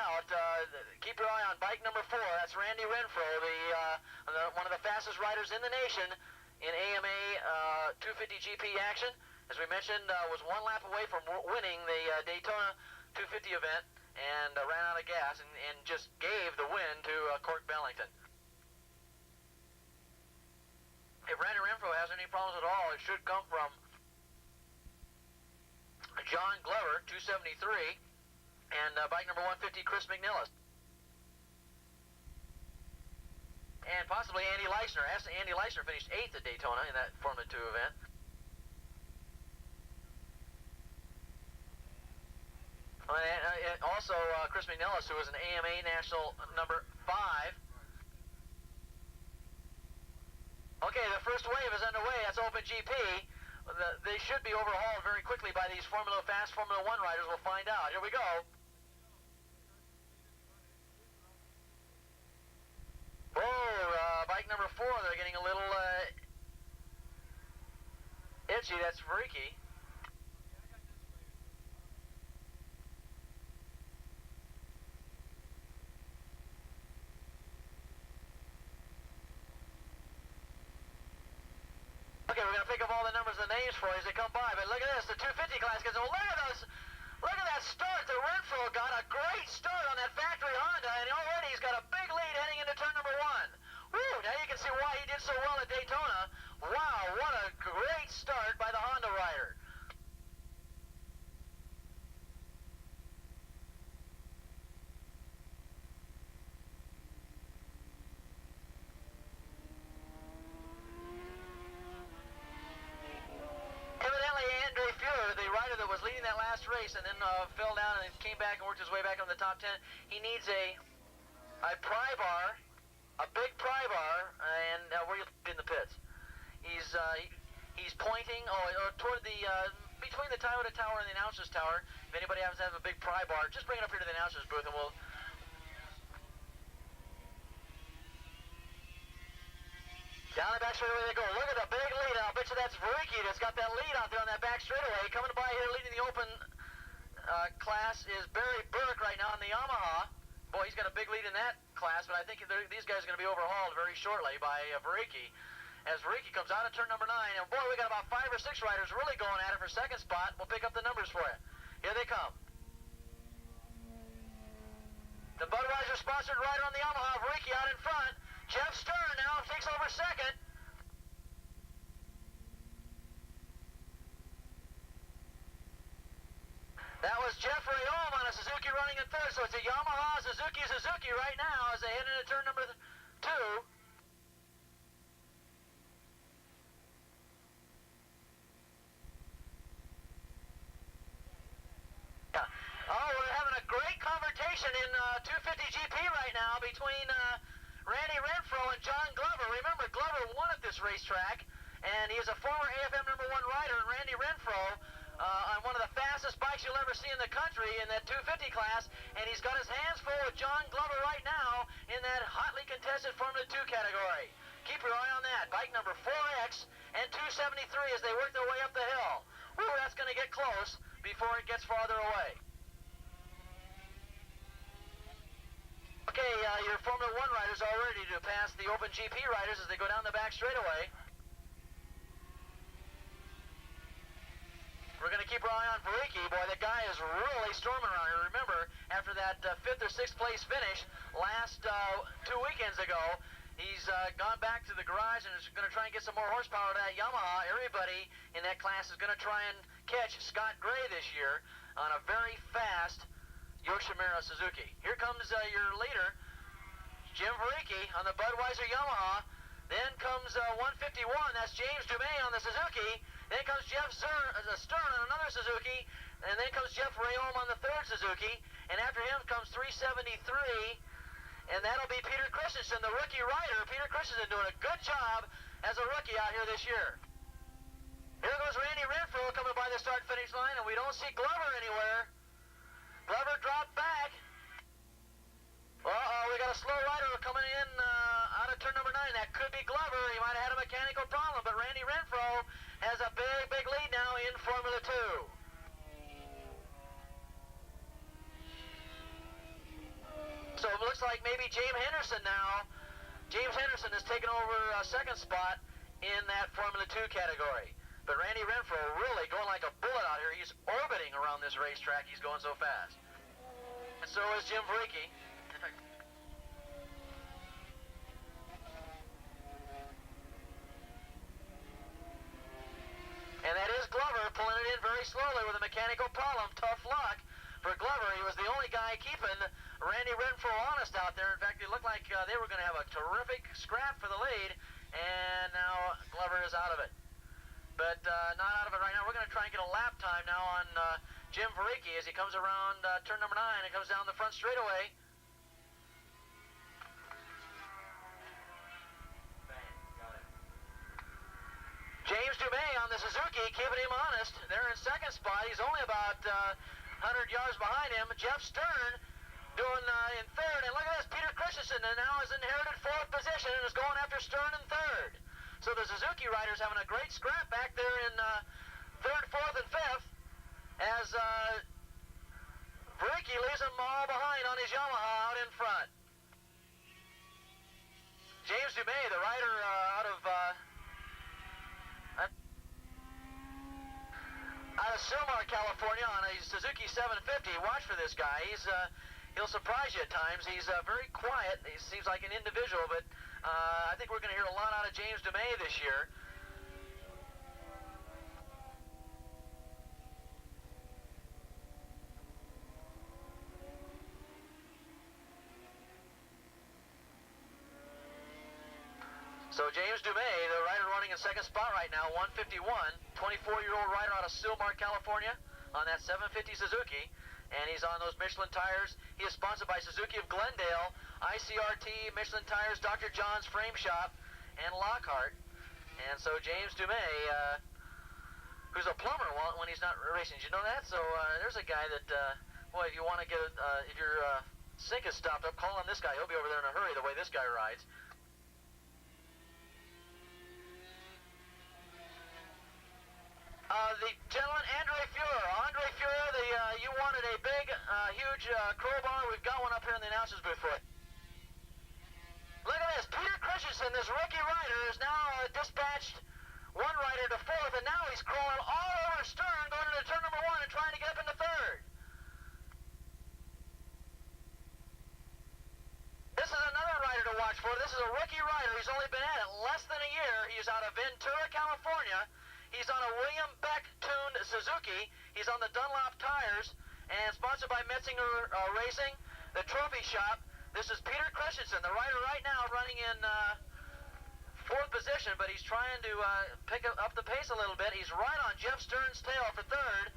out. Keep your eye on bike number 4. That's Randy Renfro, one of the fastest riders in the nation in AMA 250 GP action. As we mentioned, was one lap away from winning the Daytona 250 event and ran out of gas and just gave the win to Cork Bellington. If Randy Renfro has any problems at all, it should come from John Glover, 273, and bike number 150, Chris McNillis. And possibly Andy Leisner. Andy Leisner finished 8th at Daytona in that Formula 2 event. And also Chris McNillis, who was an AMA National number 5. Okay, the first wave is underway. That's Open GP. They should be overhauled very quickly by these fast Formula 1 riders. We'll find out. Here we go. Bike number 4, they're getting a little itchy. That's freaky. Okay, we're going to pick up all the numbers and the names for you as they come by, but look at this, the 250 class gets, oh, look at that start that Renfro got, a great start on that factory Honda, and already he's got a big lead heading into turn number 1. Woo, now you can see why he did so well at Daytona. Wow, what a great start by the Honda rider. The rider that was leading that last race and then fell down and came back and worked his way back on the top 10. He needs a pry bar, a big pry bar, and where you in the pits. He's pointing toward the between the Toyota Tower and the announcer's tower. If anybody happens to have a big pry bar, just bring it up here to the announcer's booth and we'll. Down the back straightaway they go. Look at the big lead. I'll bet you that's Vericki that's got that lead out there on that back straightaway. Coming by here leading the Open class is Barry Burke right now in the Yamaha. Boy, he's got a big lead in that class, but I think these guys are going to be overhauled very shortly by Vericki. As Vericki comes out of turn number 9, and boy, we got about 5 or 6 riders really going at it for second spot. We'll pick up the numbers for you. Here they come. The Budweiser-sponsored rider on the Yamaha, Vericki out in front. Jeff Stern now takes over second. That was Jeff Rayom on a Suzuki running in third, so it's a Yamaha Suzuki right now as they head into turn number 2. Oh, we're having a great conversation in 250 GP right now between Randy Renfro and John Glover. Remember, Glover won at this racetrack, and he is a former AFM number 1 rider, and Randy Renfro on one of the fastest bikes you'll ever see in the country in that 250 class, and he's got his hands full with John Glover right now in that hotly contested Formula 2 category. Keep your eye on that. Bike number 4X and 273 as they work their way up the hill. Woo, that's going to get close before it gets farther away. Okay, your Formula 1 riders are ready to pass the Open GP riders as they go down the back straightaway. We're going to keep our eye on Vericki. Boy, the guy is really storming around here. Remember, after that 5th or 6th place finish last 2 weekends ago, he's gone back to the garage and is going to try and get some more horsepower to that Yamaha. Everybody in that class is going to try and catch Scott Gray this year on a very fast Yoshimura Suzuki. Here comes your leader, Jim Vericki on the Budweiser Yamaha. Then comes 151, that's James Dumais on the Suzuki. Then comes Jeff Stern on another Suzuki. And then comes Jeff Rayom on the 3rd Suzuki. And after him comes 373. And that'll be Peter Christensen, the rookie rider. Peter Christensen doing a good job as a rookie out here this year. Here goes Randy Renfro coming by the start-finish line, and we don't see Glover anywhere. Glover dropped back. Uh-oh, we got a slow rider coming in out of turn number 9. That could be Glover. He might have had a mechanical problem, but Randy Renfro has a big, big lead now in Formula 2. looks like maybe James Henderson now. James Henderson has taken over second spot in that Formula 2 category. But Randy Renfro really going like a bullet out here. He's orbiting around this racetrack. He's going so fast. And so is Jim Varicki. And that is Glover pulling it in very slowly with a mechanical problem. Tough luck for Glover. He was the only guy keeping Randy Renfro honest out there. In fact, it looked like they were going to have a terrific scrap for the lead. And now Glover is out of it. But not out of it right now. We're going to try and get a lap time now on Jim Varicki as he comes around turn number 9 and comes down the front straightaway. James Dumais on the Suzuki, keeping him honest. They're in second spot. He's only about 100 yards behind him. Jeff Stern doing in third. And look at this, Peter Christensen now has inherited fourth position and is going after Stern in third. So the Suzuki riders having a great scrap back there in third, fourth, and fifth as Varicki leaves them all behind on his Yamaha out in front. James Dumais, the rider out of Silmar, California, on a Suzuki 750. Watch for this guy. He'll surprise you at times. He's very quiet. He seems like an individual, but I think we're going to hear a lot out of James Dumais this year. So James Dumais, the rider running in second spot right now, 151, 24-year-old rider out of Silmar, California, on that 750 Suzuki, and he's on those Michelin tires. He is sponsored by Suzuki of Glendale, ICRT, Michelin Tires, Dr. John's Frame Shop, and Lockhart. And so James Dumais, who's a plumber when he's not racing, did you know that? So there's a guy that, boy, if you want to get, if your sink is stopped up, call on this guy. He'll be over there in a hurry the way this guy rides. The gentleman, Andre Fuhrer, you wanted a big, huge crowbar. We've got one up here in the announcer's booth for it. Look at this. Peter Christensen, this rookie rider, is now dispatched one rider to fourth, and now he's crawling all over Stern, going into turn number 1 and trying to get up into third. This is another rider to watch for. This is a rookie rider. He's only been at it less than a year. He's out of Ventura, California. He's on a William Beck-tuned Suzuki. He's on the Dunlop tires, and sponsored by Metzinger Racing, the Trophy Shop. This is Peter Christensen, the rider right now running in fourth position, but he's trying to pick up the pace a little bit. He's right on Jeff Stern's tail for third.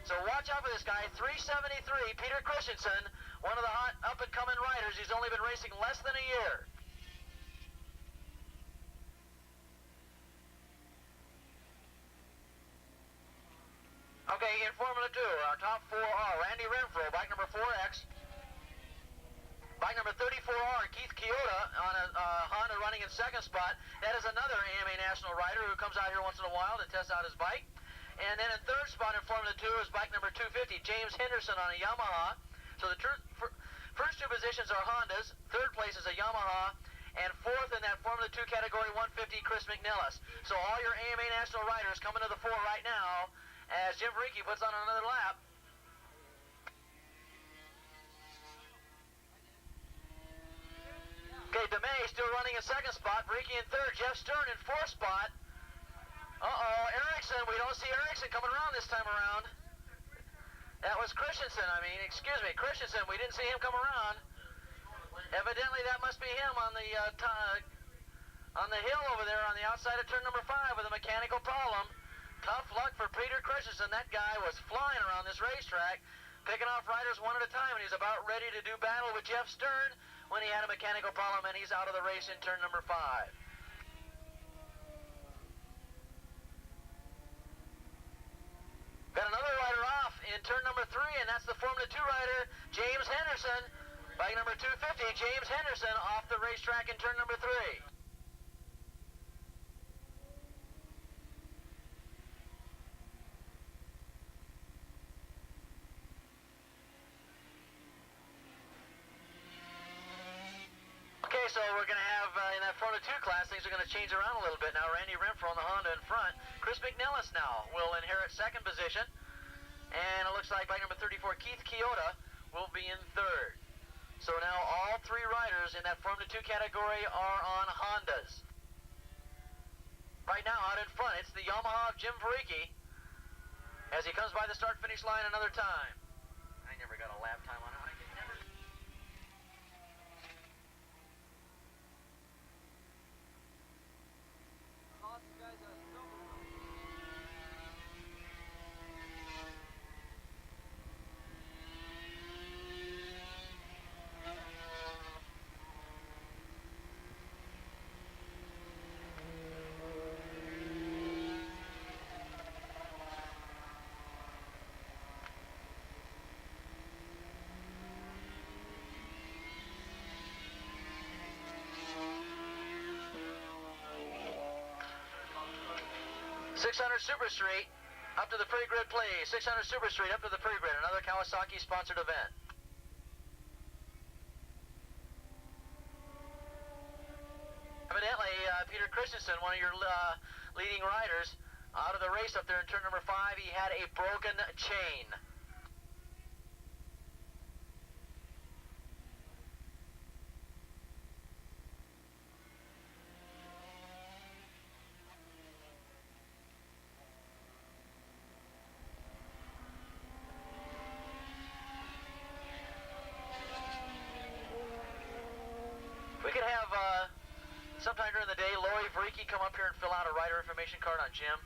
So watch out for this guy, 373, Peter Christensen, one of the hot up-and-coming riders. He's only been racing less than a year. Okay, in Formula 2, our top 4 are Randy Renfro, bike number 4X. Bike number 34R, Keith Kyoto on a Honda running in second spot. That is another AMA National rider who comes out here once in a while to test out his bike. And then in third spot in Formula 2 is bike number 250, James Henderson on a Yamaha. So the first two positions are Hondas, third place is a Yamaha, and fourth in that Formula 2 category 150, Chris McNillis. So all your AMA National riders coming to the fore right now as Jim Varicki puts on another lap. Okay, Dumais still running in second spot, Varicki in third, Jeff Stern in fourth spot. Uh-oh, Ericsson, we don't see Ericsson coming around this time around. That was Christensen, Christensen, we didn't see him come around. Evidently that must be him on the hill over there on the outside of turn number 5 with a mechanical problem. Tough luck for Peter Christensen. That guy was flying around this racetrack, picking off riders one at a time, and he's about ready to do battle with Jeff Stern when he had a mechanical problem, and he's out of the race in turn number 5. Got another rider off in turn number 3, and that's the Formula 2 rider, James Henderson. Bike number 250, James Henderson off the racetrack in turn number 3. we're going to have, in that Formula 2 class, things are going to change around a little bit now. Randy Renfro on the Honda in front. Chris McNellis now will inherit second position. And it looks like bike number 34, Keith Kyoto, will be in third. So now all three riders in that Formula 2 category are on Hondas. Right now, out in front, it's the Yamaha of Jim Vericke as he comes by the start-finish line another time. I never got a lap time on it. I could never... 600 Super Street, up to the pre-grid please. 600 Super Street, up to the pre-grid. Another Kawasaki-sponsored event. Evidently, Peter Christensen, one of your leading riders, out of the race up there in turn number 5, he had a broken chain. We could have, sometime during the day, Lori Vericke come up here and fill out a rider information card on Jim.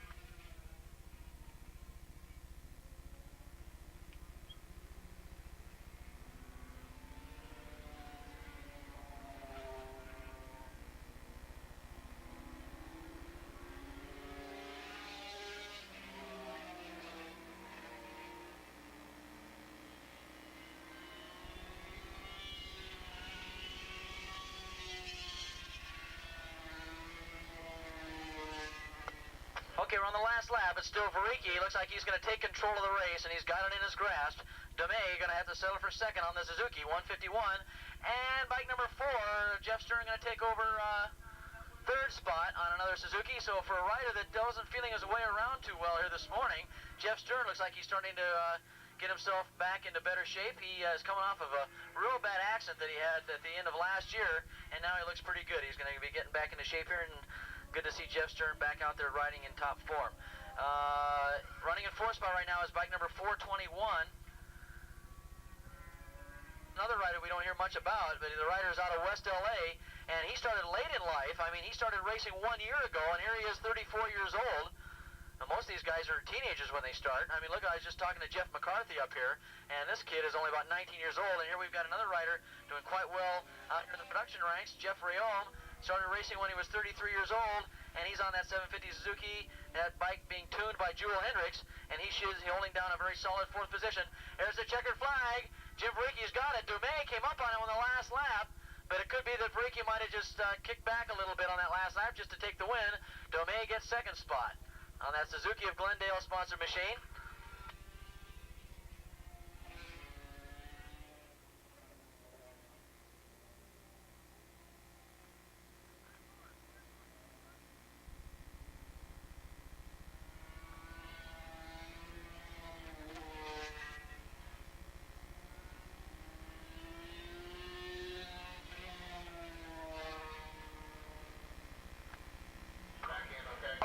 Okay, we're on the last lap. It's still Vericke. Looks like he's going to take control of the race, and he's got it in his grasp. DeMay going to have to settle for second on the Suzuki, 151. And bike number 4, Jeff Stern going to take over third spot on another Suzuki. So for a rider that wasn't feeling his way around too well here this morning, Jeff Stern looks like he's starting to get himself back into better shape. He is coming off of a real bad accident that he had at the end of last year, and now he looks pretty good. He's going to be getting back into shape here, and good to see Jeff Stern back out there riding in top form. Running in fourth spot right now is bike number 421. Another rider we don't hear much about, but the rider is out of West LA, and he started late in life. I mean, he started racing 1 year ago, and here he is 34 years old. Now, most of these guys are teenagers when they start. I mean, look, I was just talking to Jeff McCarthy up here, and this kid is only about 19 years old, and here we've got another rider doing quite well out here in the production ranks, Jeff Rayom. Started racing when he was 33 years old, and he's on that 750 Suzuki, that bike being tuned by Jewel Hendricks, and he's holding down a very solid fourth position. There's the checkered flag. Jim Vericke's got it. Dumais came up on him on the last lap, but it could be that Vericke might have just kicked back a little bit on that last lap just to take the win. Dumais gets second spot on that Suzuki of Glendale sponsored machine.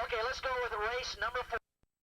Okay, let's go with race number 4.